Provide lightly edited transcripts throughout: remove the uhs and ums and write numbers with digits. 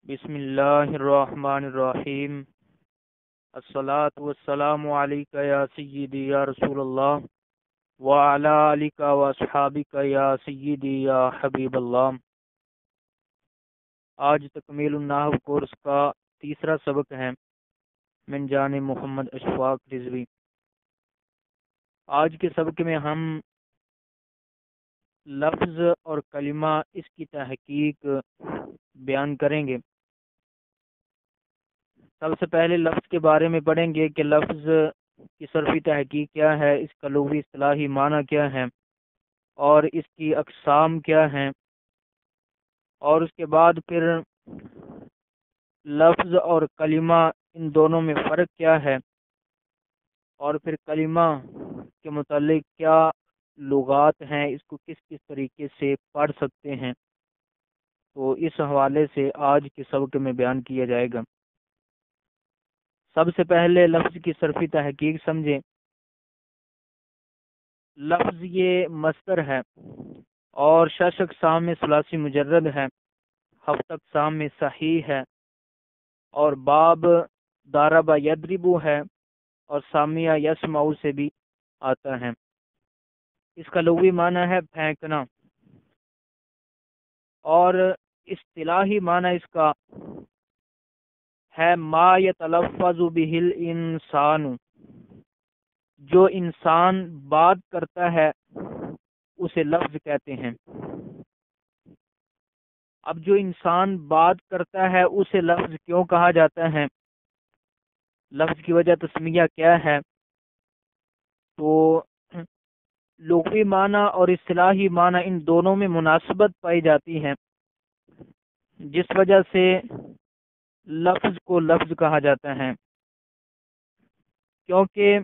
بسم اللہ الرحمن الرحیم۔ الصلاۃ والسلام علیک یا سیدی یا رسول اللہ وعلی آلک واصحابک یا سیدی یا حبیب اللہ۔ آج تکمیل النحو کورس کا تیسرا سبق ہے من جانب محمد اشفاق رضوی۔ آج کے سبق میں ہم لفظ اور کلمہ اس کی تحقیق بیان کریں گے۔ سب سے پہلے لفظ کے بارے میں پڑھیں گے کہ لفظ کی صرفی تحقیق کیا ہے، اس کا لغوی اصطلاحی معنی کیا ہے اور اس کی اقسام کیا ہیں، اور اس کے بعد پھر لفظ اور کلمہ ان دونوں میں فرق کیا ہے، اور پھر کلمہ کے متعلق کیا لغات ہیں، اس کو کس کس طریقے سے پڑھ سکتے ہیں، تو اس حوالے سے آج کے سبق میں بیان کیا جائے گا۔ سب سے پہلے لفظ کی صرفی تحقیق سمجھیں۔ لفظ یہ مصدر ہے اور شش اقسام میں ثلاثی مجرد ہے، ہفت اقسام میں صحیح ہے، اور باب ضرب یضرب ہے، اور سامع یسمع سے بھی آتا ہے۔ اس کا لغوی معنی ہے پھینکنا، اور اصطلاحی معنی اس کا ہے ما یتلفظ به الانسان، جو انسان بات کرتا ہے اسے لفظ کہتے ہیں۔ اب جو انسان بات کرتا ہے اسے لفظ کیوں کہا جاتا ہے، لفظ کی وجہ تسمیہ کیا ہے، تو لغوی معنی اور اصطلاحی معنی ان دونوں میں مناسبت پائی جاتی ہے، جس وجہ سے لفظ کو لفظ کہا جاتا ہے۔ کیونکہ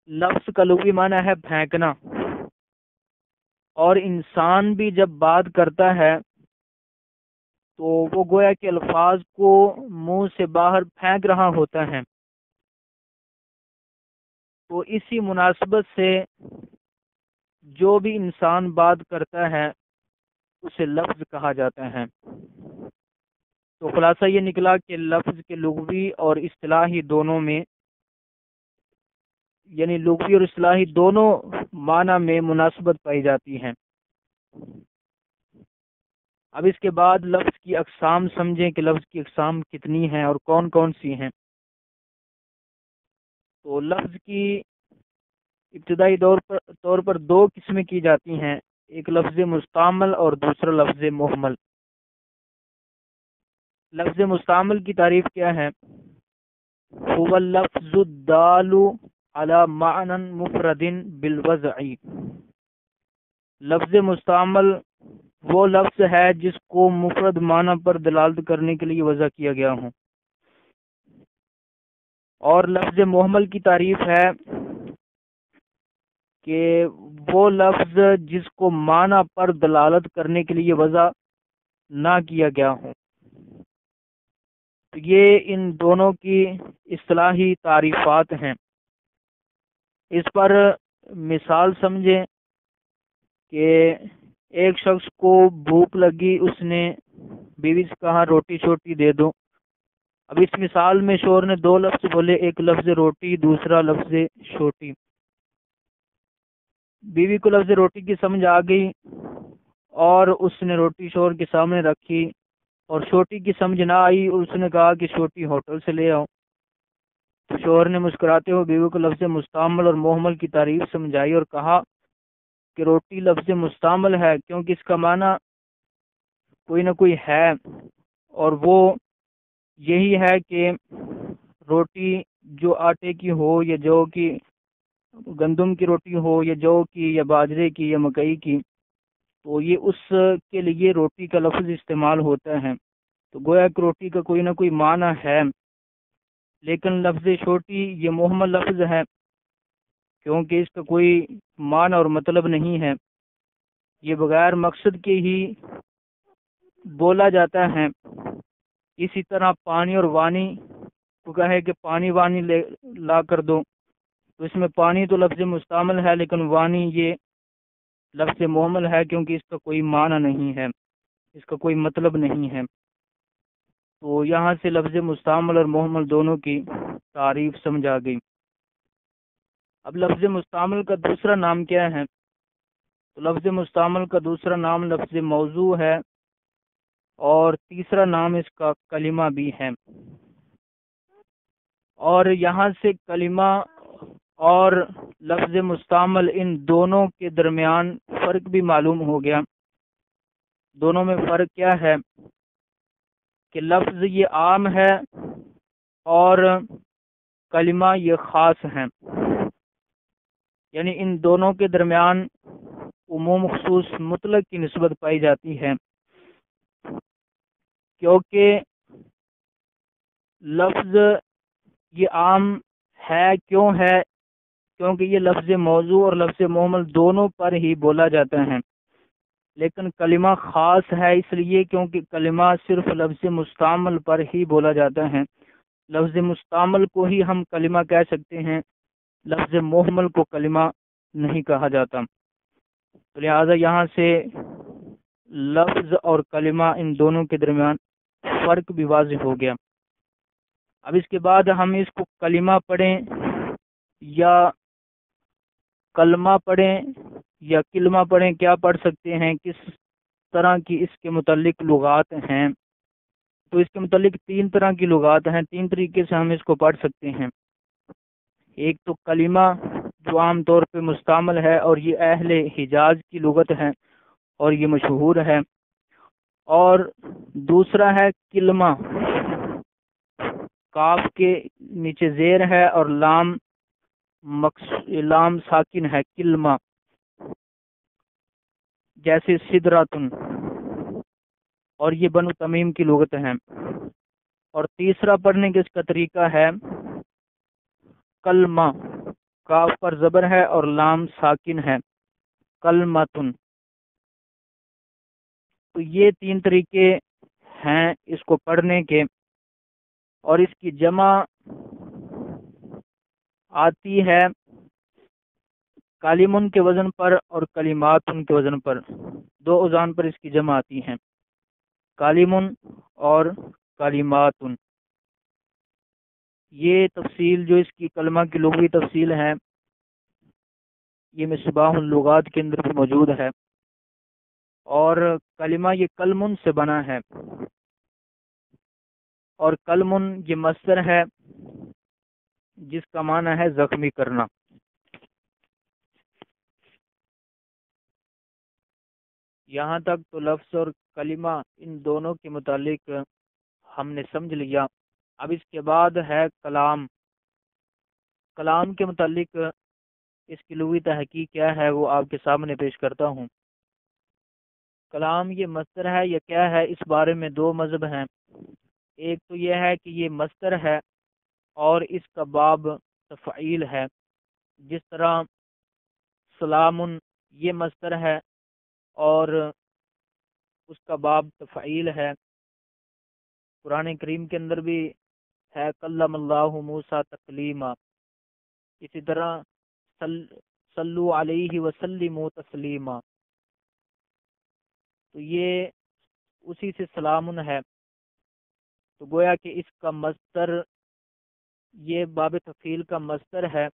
لفظ کا لغوی معنی ہے پھینکنا، اور انسان بھی جب بات کرتا ہے تو وہ گویا کہ الفاظ کو منہ سے باہر پھینک رہا ہوتا ہے، تو اسی مناسبت سے جو بھی انسان بات کرتا ہے اسے لفظ کہا جاتا ہے۔ تو خلاصہ یہ نکلا کہ لفظ کے لغوی اور اصطلاحی دونوں میں، یعنی لغوی اور اصطلاحی دونوں معنی میں مناسبت پائی جاتی ہے۔ اب اس کے بعد لفظ کی اقسام سمجھیں کہ لفظ کی اقسام کتنی ہیں اور کون کون سی ہیں۔ تو لفظ کی ابتدائی طور پر دو قسمیں کی جاتی ہیں، ایک لفظ مستعمل اور دوسرا لفظ مہمل۔ لفظ مستعمل کی تعریف کیا ہے؟ هو اللفظ الدال على معنى مفرد بالوضع۔ لفظ مستعمل وہ لفظ ہے جس کو مفرد معنی پر دلالت کرنے کے لیے وضع کیا گیا ہو۔ اور لفظ مہمل کی تعریف ہے کہ وہ لفظ جس کو معنی پر دلالت کرنے کے لیے وضع نہ کیا گیا ہو۔ یہ ان دونوں کی اصطلاحی تعریفات ہیں۔ اس پر مثال سمجھیں کہ ایک شخص کو بھوک لگی، اس نے بیوی سے کہا روٹی چھوٹی دے دو۔ اب اس مثال میں شوہر نے دو لفظ بولے، ایک لفظ روٹی، دوسرا لفظ چھوٹی۔ بیوی کو لفظ روٹی کی سمجھ آ گئی اور اس نے روٹی شوہر کے سامنے رکھی، اور چھوٹی کی سمجھ نہ آئی اور اس نے کہا کہ چھوٹی ہوٹل سے لے آؤ۔ تو شوہر نے مسکراتے ہوئے بیوی کو لفظ مستعمل اور مہمل کی تعریف سمجھائی اور کہا کہ روٹی لفظ مستعمل ہے کیونکہ اس کا معنی کوئی نہ کوئی ہے، اور وہ یہی ہے کہ روٹی جو آٹے کی ہو یا جو کی گندم کی روٹی ہو یا جو کی یا باجرے کی یا مکئی کی، تو یہ اس کے لیے روٹی کا لفظ استعمال ہوتا ہے۔ تو گویا کہ روٹی کا کوئی نہ کوئی معنی ہے، لیکن لفظ چھوٹی یہ مہمل لفظ ہے کیونکہ اس کا کوئی معنی اور مطلب نہیں ہے، یہ بغیر مقصد کے ہی بولا جاتا ہے۔ اسی طرح پانی اور وانی کو کہے کہ پانی وانی لا کر دو، تو اس میں پانی تو لفظ مستعمل ہے، لیکن وانی یہ لفظ مہمل ہے کیونکہ اس کا کوئی معنی نہیں ہے، اس کا کوئی مطلب نہیں ہے۔ تو یہاں سے لفظ مستعمل اور محمل دونوں کی تعریف سمجھ آ گئی۔ اب لفظ مستعمل کا دوسرا نام کیا ہے؟ تو لفظ مستعمل کا دوسرا نام لفظ موضوع ہے، اور تیسرا نام اس کا کلمہ بھی ہے۔ اور یہاں سے کلمہ اور لفظ مستعمل ان دونوں کے درمیان فرق بھی معلوم ہو گیا۔ دونوں میں فرق کیا ہے کہ لفظ یہ عام ہے اور کلمہ یہ خاص ہے، یعنی ان دونوں کے درمیان عموم خصوص مطلق کی نسبت پائی جاتی ہے، کیونکہ لفظ یہ عام ہے کیوں ہے؟ کیونکہ یہ لفظ موضوع اور لفظ محمل دونوں پر ہی بولا جاتا ہے، لیکن کلمہ خاص ہے اس لیے کیونکہ کلمہ صرف لفظ مستعمل پر ہی بولا جاتا ہے۔ لفظ مستعمل کو ہی ہم کلمہ کہہ سکتے ہیں، لفظ محمل کو کلمہ نہیں کہا جاتا۔ لہذا یہاں سے لفظ اور کلمہ ان دونوں کے درمیان فرق بھی واضح ہو گیا۔ اب اس کے بعد ہم اس کو کلمہ پڑھیں یا کلمہ پڑھیں یا کلمہ پڑھیں، کیا پڑھ سکتے ہیں، کس طرح کی اس کے متعلق لغات ہیں؟ تو اس کے متعلق 3 طرح کی لغات ہیں، 3 طریقے سے ہم اس کو پڑھ سکتے ہیں۔ ایک تو کلمہ جو عام طور پہ مستعمل ہے اور یہ اہل حجاز کی لغت ہے اور یہ مشہور ہے، اور دوسرا ہے کلمہ، کاف کے نیچے زیر ہے اور لام ساکن ہے، کلمہ، جیسے سدراتن، اور یہ بنو تمیم کی لغت ہے۔ اور تیسرا پڑھنے کے اس کا طریقہ ہے کلمہ، کاف پر زبر ہے اور لام ساکن ہے، کلمتن۔ تو یہ 3 طریقے ہیں اس کو پڑھنے کے، اور اس کی جمع آتی ہے کالمن کے وزن پر اور کلماتن کے وزن پر، 2 اوزان پر اس کی جمع آتی ہیں، کالمن اور کلماتن۔ یہ تفصیل جو اس کی کلمہ کی لغوی تفصیل ہے، یہ مصباح اللغات کے اندر بھی موجود ہے۔ اور کلمہ یہ کلمن سے بنا ہے، اور کلمن یہ مصدر ہے جس کا معنی ہے زخمی کرنا۔ یہاں تک تو لفظ اور کلمہ ان دونوں کے متعلق ہم نے سمجھ لیا۔ اب اس کے بعد ہے کلام۔ کلام کے متعلق اس کی لغوی تحقیق کیا ہے وہ آپ کے سامنے پیش کرتا ہوں۔ کلام یہ مصدر ہے یا کیا ہے، اس بارے میں 2 مذہب ہیں۔ ایک تو یہ ہے کہ یہ مصدر ہے اور اس کا باب تفعیل ہے، جس طرح سلام یہ مصدر ہے اور اس کا باب تفعیل ہے۔ قرآن کریم کے اندر بھی ہے کلم اللہ موسیٰ تکلیما، اسی طرح صلو علیہ وسلموا تسلیما، تو یہ اسی سے سلام ہے۔ تو گویا کہ اس کا مصدر، یہ باب تفعیل کا مصدر ہے۔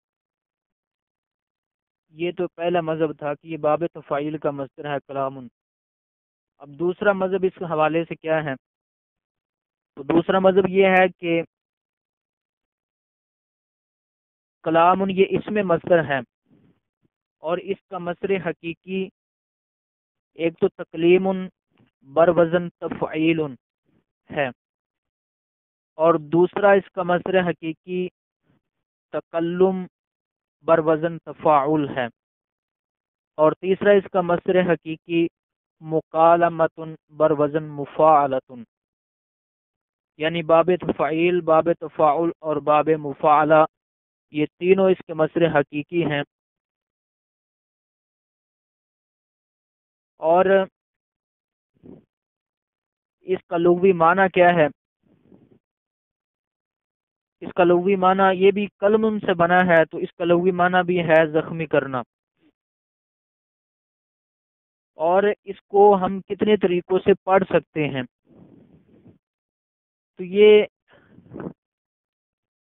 یہ تو پہلا مذہب تھا کہ یہ باب تفعیل کا مصدر ہے کلام۔ اب دوسرا مذہب اس حوالے سے کیا ہے؟ تو دوسرا مذہب یہ ہے کہ کلام یہ اسم مصدر ہے، اور اس کا مصدر حقیقی ایک تو تکلیم بر وزن تفعیل ہے، اور دوسرا اس کا مصدر حقیقی تکلم بر وزن تفاعل ہے، اور تیسرا اس کا مصدر حقیقی مکالمۃ بر وزن مفاعلۃ، یعنی باب تفعیل، باب تفاعل اور باب مفاعلہ، یہ تینوں اس کے مصدر حقیقی ہیں۔ اور اس کا لغوی معنی کیا ہے؟ اس کا لغوی معنی یہ بھی کلم سے بنا ہے، تو اس کا لغوی معنی بھی ہے زخمی کرنا۔ اور اس کو ہم کتنے طریقوں سے پڑھ سکتے ہیں؟ تو یہ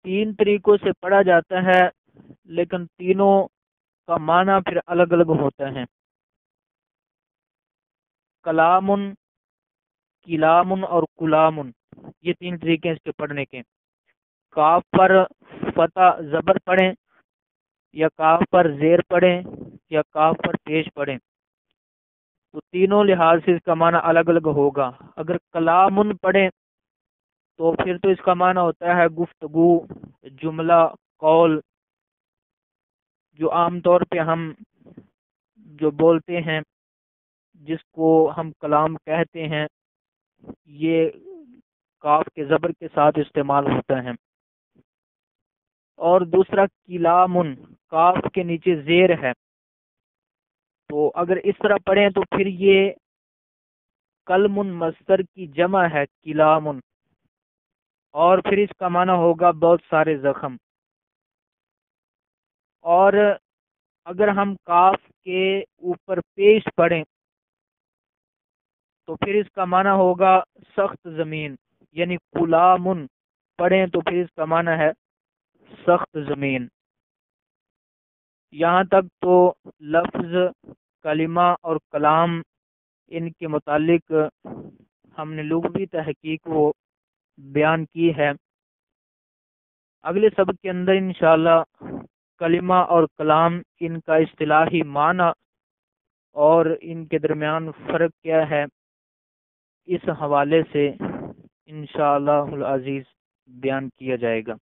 3 طریقوں سے پڑھا جاتا ہے، لیکن تینوں کا معنی پھر الگ الگ ہوتا ہے۔ کلام، کلام اور کلام، یہ 3 طریقے ہیں اس کے پڑھنے کے۔ کاف پر فتح زبر پڑھیں، یا کاف پر زیر پڑھیں، یا کاف پر پیش پڑھیں، تو تینوں لحاظ سے اس کا معنی الگ الگ ہوگا۔ اگر کلام پڑھیں تو پھر تو اس کا معنی ہوتا ہے گفتگو، جملہ، قول، جو عام طور پہ ہم جو بولتے ہیں جس کو ہم کلام کہتے ہیں، یہ کاف کے زبر کے ساتھ استعمال ہوتا ہے۔ اور دوسرا کلام، کاف کے نیچے زیر ہے، تو اگر اس طرح پڑھیں تو پھر یہ کلم مصدر کی جمع ہے کلام، اور پھر اس کا معنی ہوگا بہت سارے زخم۔ اور اگر ہم کاف کے اوپر پیش پڑھیں تو پھر اس کا معنی ہوگا سخت زمین، یعنی کلام پڑھیں تو پھر اس کا معنی ہے سخت زمین۔ یہاں تک تو لفظ، کلمہ اور کلام، ان کے متعلق ہم نے لغوی تحقیق وہ بیان کی ہے۔ اگلے سبق کے اندر انشاءاللہ کلمہ اور کلام، ان کا اصطلاحی معنی اور ان کے درمیان فرق کیا ہے، اس حوالے سے انشاءاللہ العزیز بیان کیا جائے گا۔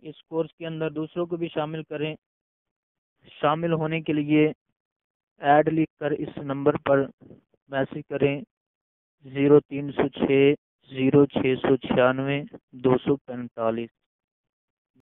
اس کورس کے اندر دوسروں کو بھی شامل کریں۔ شامل ہونے کے لیے ایڈ لکھ کر اس نمبر پر میسج کریں 0306 0696 245۔